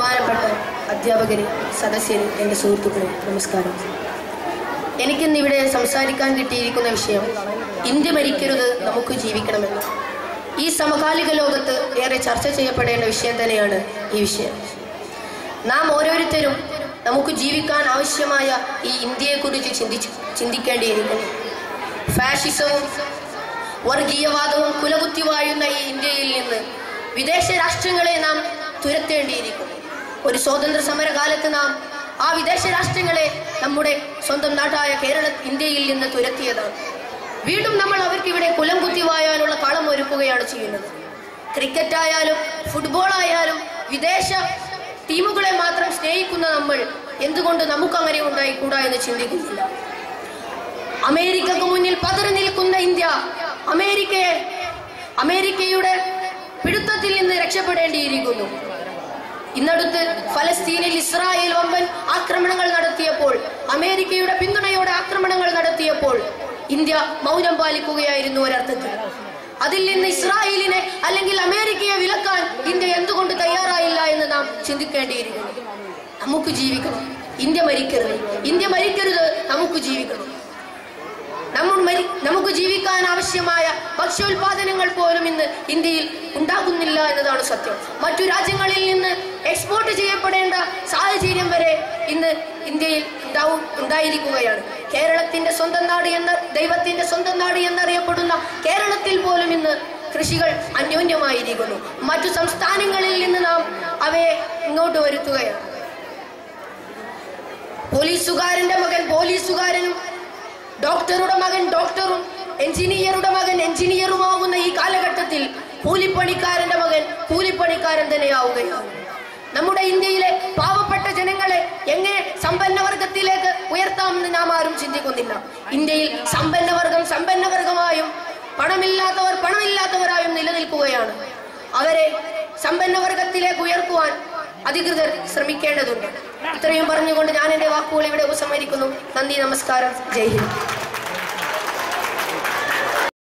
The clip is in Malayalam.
ബഹുമാനപ്പെട്ട അധ്യാപകരെ, സദസ്യരെ, എൻ്റെ സുഹൃത്തുക്കളെ, നമസ്കാരം. എനിക്കിന്ന് ഇവിടെ സംസാരിക്കാൻ കിട്ടിയിരിക്കുന്ന വിഷയം ഇന്ത്യ മരിക്കരുത്, നമുക്ക് ജീവിക്കണമെന്ന്. ഈ സമകാലിക ലോകത്ത് ഏറെ ചർച്ച ചെയ്യപ്പെടേണ്ട വിഷയം തന്നെയാണ് ഈ വിഷയം. നാം ഓരോരുത്തരും നമുക്ക് ജീവിക്കാൻ ആവശ്യമായ ഈ ഇന്ത്യയെക്കുറിച്ച് ചിന്തിക്കേണ്ടിയിരിക്കുന്നു. ഫാഷിസവും വർഗീയവാദവും കുലകുത്തി വാഴുന്ന ഈ ഇന്ത്യയിൽ നിന്ന് വിദേശ രാഷ്ട്രങ്ങളെ നാം തുരത്തേണ്ടിയിരിക്കുന്നു. ഒരു സ്വാതന്ത്ര്യ സമരകാലത്ത് നാം ആ വിദേശ രാഷ്ട്രങ്ങളെ നമ്മുടെ സ്വന്തം നാട്ടായ ഇന്ത്യയിൽ നിന്ന് തുരത്തിയതാണ്. വീണ്ടും നമ്മൾ അവർക്ക് ഇവിടെ കുലം കുത്തി വായാനുള്ള കളം ഒരുക്കുകയാണ് ചെയ്യുന്നത്. ക്രിക്കറ്റ് ആയാലും ഫുട്ബോൾ ആയാലും വിദേശ ടീമുകളെ മാത്രം സ്നേഹിക്കുന്ന നമ്മൾ എന്തുകൊണ്ട് നമുക്ക് അങ്ങനെ ഉണ്ടായിക്കൂടാ എന്ന് ചിന്തിക്കുന്നില്ല. അമേരിക്കക്ക് മുന്നിൽ പതറി നിൽക്കുന്ന ഇന്ത്യ അമേരിക്കയുടെ പിടുത്തത്തിൽ നിന്ന് രക്ഷപ്പെടേണ്ടിയിരിക്കുന്നു. ഇന്നടുത്ത് ഫലസ്തീനിൽ ഇസ്രായേൽ വമ്പൻ ആക്രമണങ്ങൾ നടത്തിയപ്പോൾ, അമേരിക്കയുടെ പിന്തുണയോടെ ആക്രമണങ്ങൾ നടത്തിയപ്പോൾ ഇന്ത്യ മൗനം പാലിക്കുകയായിരുന്നു ഒരർത്ഥത്തിൽ. അതിൽ നിന്ന് ഇസ്രായേലിനെ അല്ലെങ്കിൽ അമേരിക്കയെ വിലക്കാൻ ഇന്ത്യ എന്തുകൊണ്ട് തയ്യാറായില്ല എന്ന് നാം ചിന്തിക്കേണ്ടിയിരിക്കുന്നു. നമുക്ക് ജീവിക്കണം, ഇന്ത്യ മരിക്കരുത്, നമുക്ക് ജീവിക്കണം. നമുക്ക് ജീവിക്കാൻ ആവശ്യമായ ഭക്ഷ്യോൽപാദനങ്ങൾ പോലും ഇന്ന് ഇന്ത്യയിൽ ഉണ്ടാകുന്നില്ല എന്നതാണ് സത്യം. മറ്റു രാജ്യങ്ങളിൽ നിന്ന് എക്സ്പോർട്ട് ചെയ്യപ്പെടേണ്ട സാഹചര്യം വരെ ഇന്ന് ഇന്ത്യയിൽ ഉണ്ടായിരിക്കുകയാണ്. കേരളത്തിന്റെ സ്വന്തം നാട് ദൈവത്തിന്റെ സ്വന്തം നാട് എന്നറിയപ്പെടുന്ന കേരളത്തിൽ പോലും ഇന്ന് കൃഷികൾ അന്യോന്യമായിരിക്കുന്നു. മറ്റു സംസ്ഥാനങ്ങളിൽ നിന്ന് നാം അവയെ ഇങ്ങോട്ട് വരുത്തുകയാണ്. പോലീസുകാരന്റെ മകൻ പോലീസുകാരനും ഡോക്ടറുടെ മകൻ ഡോക്ടറും എഞ്ചിനീയറുടെ മകൻ എഞ്ചിനീയറുമാകുന്ന ഈ കാലഘട്ടത്തിൽ കൂലിപ്പണിക്കാരന്റെ മകൻ കൂലിപ്പണിക്കാരൻ തന്നെയാവുകയാണ്. നമ്മുടെ ഇന്ത്യയിലെ പാവപ്പെട്ട ജനങ്ങളെ എങ്ങനെ സമ്പന്നവർഗത്തിലേക്ക് ഉയർത്താമെന്ന് നാം ആരും ചിന്തിക്കുന്നില്ല. ഇന്ത്യയിൽ സമ്പന്നവർഗമായും പണമില്ലാത്തവർ പണമില്ലാത്തവരായും നിലനിൽക്കുകയാണ്. അവരെ സമ്പന്നവർഗത്തിലേക്ക് ഉയർത്തുവാൻ അധികൃതർ ശ്രമിക്കേണ്ടതുണ്ട്. ഇത്രയും പറഞ്ഞുകൊണ്ട് ഞാൻ എൻ്റെ വാക്കുകൾ ഇവിടെ ഉപസംഹരിക്കുന്നു. നന്ദി, നമസ്കാരം, ജയ് ഹിന്ദ്.